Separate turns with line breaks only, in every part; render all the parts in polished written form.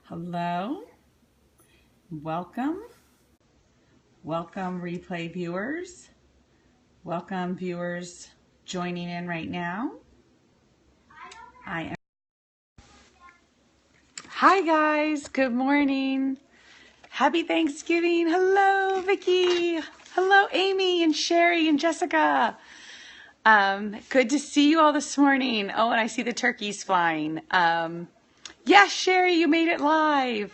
Hello, welcome, welcome replay viewers, welcome viewers joining in right now. Hi guys, good morning. Happy Thanksgiving. Hello Vicki. Hello Amy and Sherry and Jessica. Good to see you all this morning. Oh, and I see the turkeys flying. Yes, Sherry, you made it live.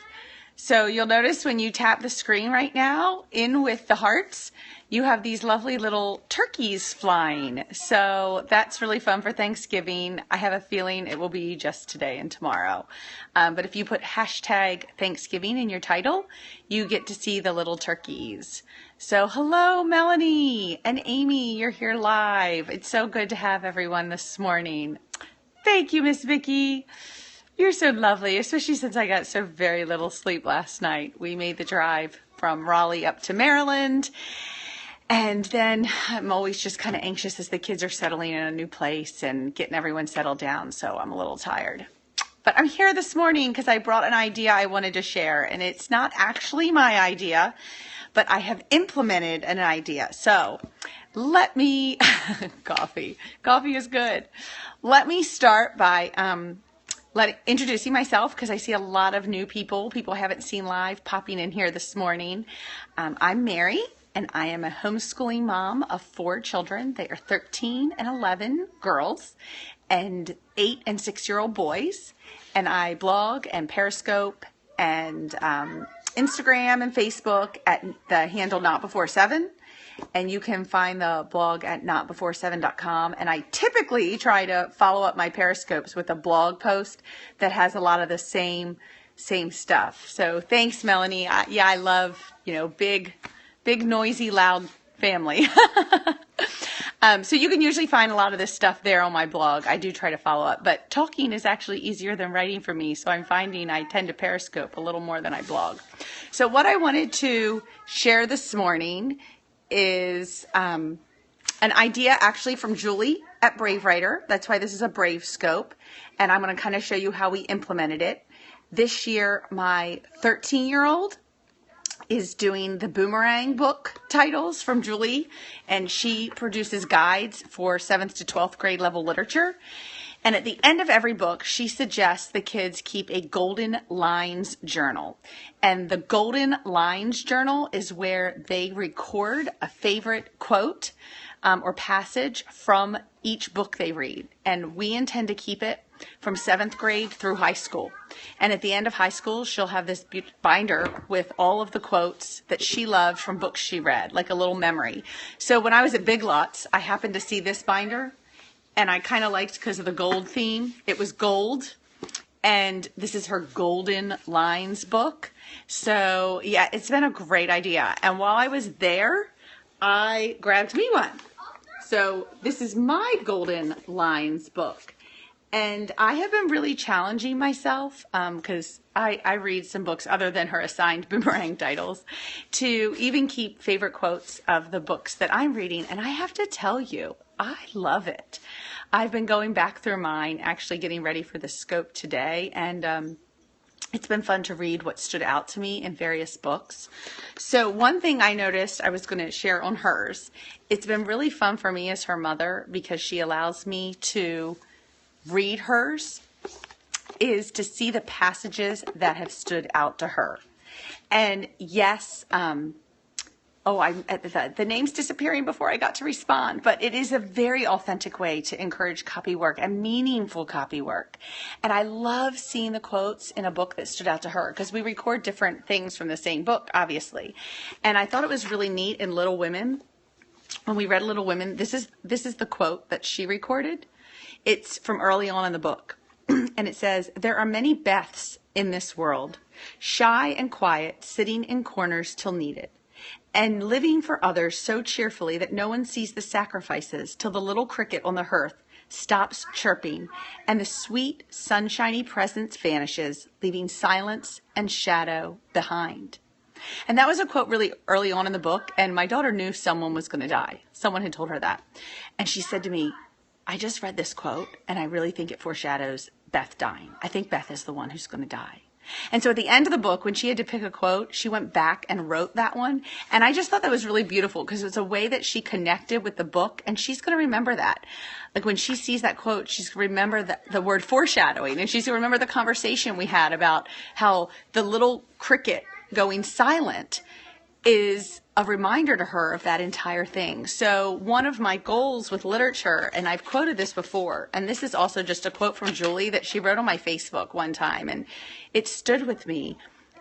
So you'll notice when you tap the screen right now, in with the hearts, you have these lovely little turkeys flying. So that's really fun for Thanksgiving. I have a feeling it will be just today and tomorrow. But if you put hashtag Thanksgiving in your title, you get to see the little turkeys. So hello, Melanie and Amy, you're here live. It's so good to have everyone this morning. Thank you, Miss Vicki. You're so lovely, especially since I got so very little sleep last night. We made the drive from Raleigh up to Maryland. And then I'm always just kind of anxious as the kids are settling in a new place and getting everyone settled down. So I'm a little tired. But I'm here this morning because I brought an idea I wanted to share. And it's not actually my idea, but I have implemented an idea. So let me, coffee is good. Let me start by introducing myself because I see a lot of new people I haven't seen live popping in here this morning. I'm Mary and I am a homeschooling mom of 4 children. They are 13 and 11 girls and 8 and 6-year-old boys. And I blog and Periscope and Instagram and Facebook at the handle Not Before 7. And you can find the blog at notbefore7.com. And I typically try to follow up my Periscopes with a blog post that has a lot of the same stuff. So thanks, Melanie. I love, big, noisy, loud family. So you can usually find a lot of this stuff there on my blog. I do try to follow up, but talking is actually easier than writing for me. So I'm finding I tend to Periscope a little more than I blog. So what I wanted to share this morning is an idea actually from Julie at Brave Writer. That's why this is a Brave Scope. And I'm going to kind of show you how we implemented it. This year, my 13-year-old is doing the Boomerang book titles from Julie. And she produces guides for 7th to 12th grade level literature. And at the end of every book, she suggests the kids keep a Golden Lines journal. And the Golden Lines journal is where they record a favorite quote or passage from each book they read. And we intend to keep it from 7th grade through high school. And at the end of high school, she'll have this binder with all of the quotes that she loved from books she read, like a little memory. So when I was at Big Lots, I happened to see this binder. And I kind of liked because of the gold theme. It was gold. And this is her Golden Lines book. So yeah, it's been a great idea. And while I was there, I grabbed me one. So this is my Golden Lines book. And I have been really challenging myself because I read some books other than her assigned Boomerang titles to even keep favorite quotes of the books that I'm reading. And I have to tell you, I love it. I've been going back through mine, actually getting ready for the scope today. And it's been fun to read what stood out to me in various books. So one thing I noticed I was going to share on hers, it's been really fun for me as her mother because she allows me to read hers, is to see the passages that have stood out to her. And yes, the name's disappearing before I got to respond, but it is a very authentic way to encourage copy work and meaningful copy work. And I love seeing the quotes in a book that stood out to her because we record different things from the same book, obviously. And I thought it was really neat in Little Women. When we read Little Women, this is the quote that she recorded. It's from early on in the book. And it says, "There are many Beths in this world, shy and quiet, sitting in corners till needed, and living for others so cheerfully that no one sees the sacrifices till the little cricket on the hearth stops chirping and the sweet, sunshiny presence vanishes, leaving silence and shadow behind." And that was a quote really early on in the book, and my daughter knew someone was going to die. Someone had told her that. And she said to me, "I just read this quote, and I really think it foreshadows Beth dying. I think Beth is the one who's going to die." And so at the end of the book, when she had to pick a quote, she went back and wrote that one. And I just thought that was really beautiful because it was a way that she connected with the book, and she's going to remember that. Like when she sees that quote, she's going to remember the word foreshadowing, and she's going to remember the conversation we had about how the little cricket going silent is a reminder to her of that entire thing. So one of my goals with literature, and I've quoted this before, and this is also just a quote from Julie that she wrote on my Facebook one time, and it stood with me,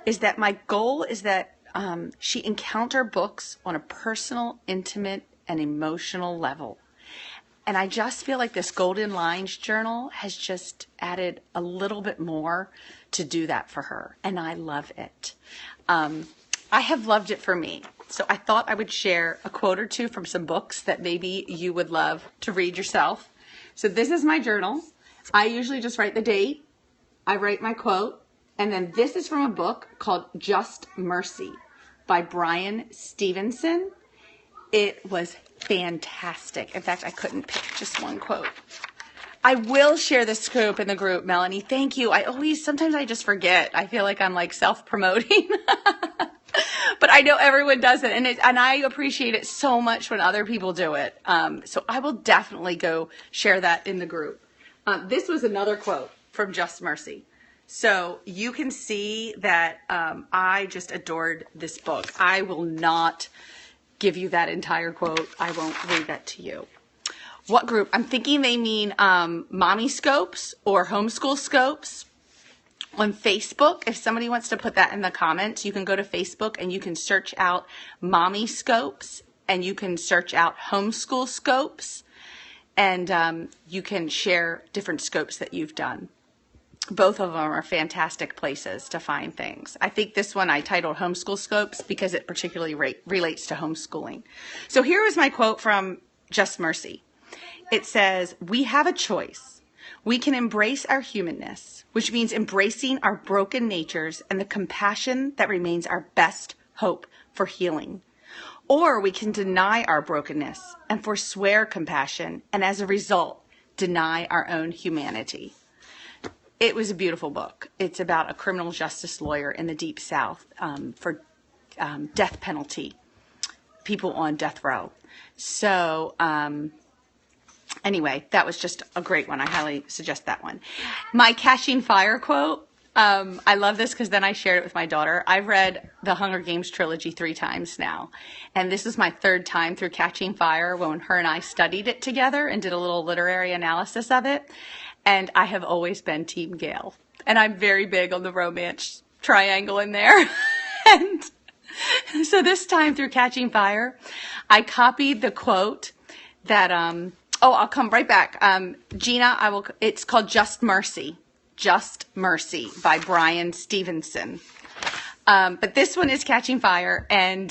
is that my goal is that she encounter books on a personal, intimate, and emotional level. And I just feel like this Golden Lines journal has just added a little bit more to do that for her, and I love it. I have loved it for me. So I thought I would share a quote or two from some books that maybe you would love to read yourself. So this is my journal. I usually just write the date. I write my quote. And then this is from a book called Just Mercy by Brian Stevenson. It was fantastic. In fact, I couldn't pick just one quote. I will share this scoop in the group, Melanie. Thank you. Sometimes I just forget. I feel like I'm like self-promoting. But I know everyone does it, and I appreciate it so much when other people do it. So I will definitely go share that in the group. This was another quote from Just Mercy. So you can see that I just adored this book. I will not give you that entire quote. I won't read that to you. What group? I'm thinking they mean mommy scopes or homeschool scopes. On Facebook, if somebody wants to put that in the comments, you can go to Facebook and you can search out mommy scopes and you can search out homeschool scopes, and you can share different scopes that you've done. Both of them are fantastic places to find things. I think this one I titled Homeschool Scopes because it particularly relates to homeschooling. So here is my quote from Just Mercy. It says, "We have a choice. We can embrace our humanness, which means embracing our broken natures and the compassion that remains our best hope for healing. Or we can deny our brokenness and forswear compassion, and as a result, deny our own humanity." It was a beautiful book. It's about a criminal justice lawyer in the Deep South for death penalty, people on death row. So, anyway, that was just a great one. I highly suggest that one. My Catching Fire quote, I love this because then I shared it with my daughter. I've read the Hunger Games trilogy 3 times now. And this is my 3rd time through Catching Fire when her and I studied it together and did a little literary analysis of it. And I have always been Team Gale. And I'm very big on the romance triangle in there. And so this time through Catching Fire, I copied the quote that... I'll come right back. Gina, it's called Just Mercy. Just Mercy by Brian Stevenson. But this one is Catching Fire, and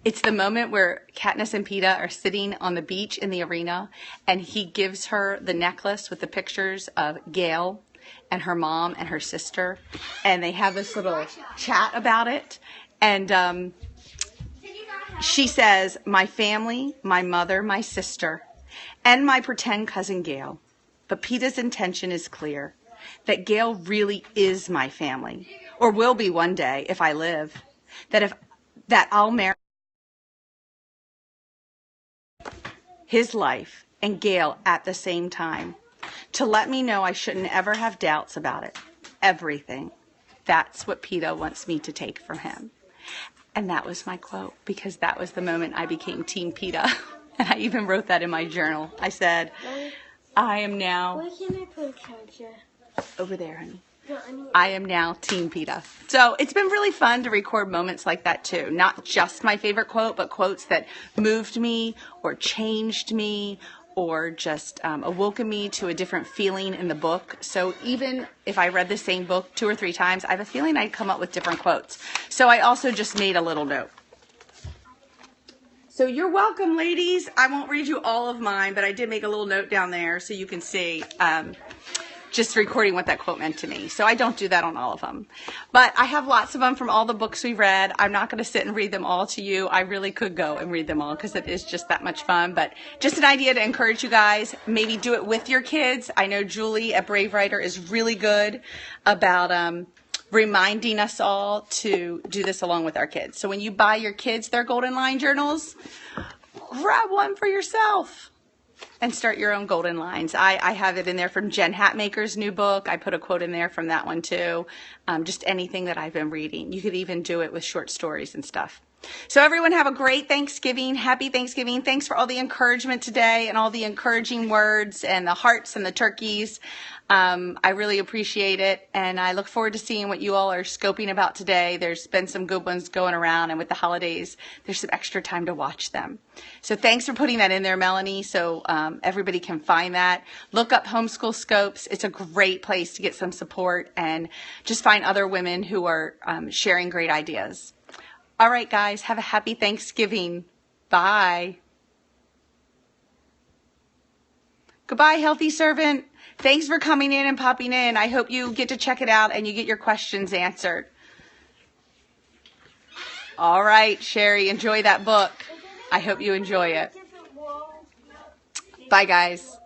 it's the moment where Katniss and Peeta are sitting on the beach in the arena, and he gives her the necklace with the pictures of Gale and her mom and her sister, and they have this little chat about it. And she says, "My family, my mother, my sister, and my pretend cousin Gale. But Peeta's intention is clear, that Gale really is my family, or will be one day if I live. That I'll marry his life and Gale at the same time, to let me know I shouldn't ever have doubts about it. Everything. That's what Peeta wants me to take from him." And that was my quote, because that was the moment I became Team Peeta. And I even wrote that in my journal. I said, I am now...
Where can I put a charger?
Over there, honey.
No,
I am now Team Peeta. So it's been really fun to record moments like that too. Not just my favorite quote, but quotes that moved me or changed me or just awoken me to a different feeling in the book. So even if I read the same book 2 or 3 times, I have a feeling I'd come up with different quotes. So I also just made a little note. So you're welcome, ladies. I won't read you all of mine, but I did make a little note down there so you can see just recording what that quote meant to me. So I don't do that on all of them. But I have lots of them from all the books we read. I'm not going to sit and read them all to you. I really could go and read them all because it is just that much fun. But just an idea to encourage you guys. Maybe do it with your kids. I know Julie at Brave Writer is really good about reminding us all to do this along with our kids. So when you buy your kids their golden line journals, grab one for yourself and start your own golden lines. I have it in there from Jen Hatmaker's new book. I put a quote in there from that one too. Just anything that I've been reading. You could even do it with short stories and stuff. So everyone have a great Thanksgiving. Happy Thanksgiving. Thanks for all the encouragement today and all the encouraging words and the hearts and the turkeys. I really appreciate it, and I look forward to seeing what you all are scoping about today. There's been some good ones going around, and with the holidays, there's some extra time to watch them. So thanks for putting that in there, Melanie, so everybody can find that. Look up Homeschool Scopes. It's a great place to get some support and just find other women who are sharing great ideas. All right, guys, have a happy Thanksgiving. Bye. Goodbye, healthy servant. Thanks for coming in and popping in. I hope you get to check it out and you get your questions answered. All right, Sherry, enjoy that book. I hope you enjoy it. Bye, guys.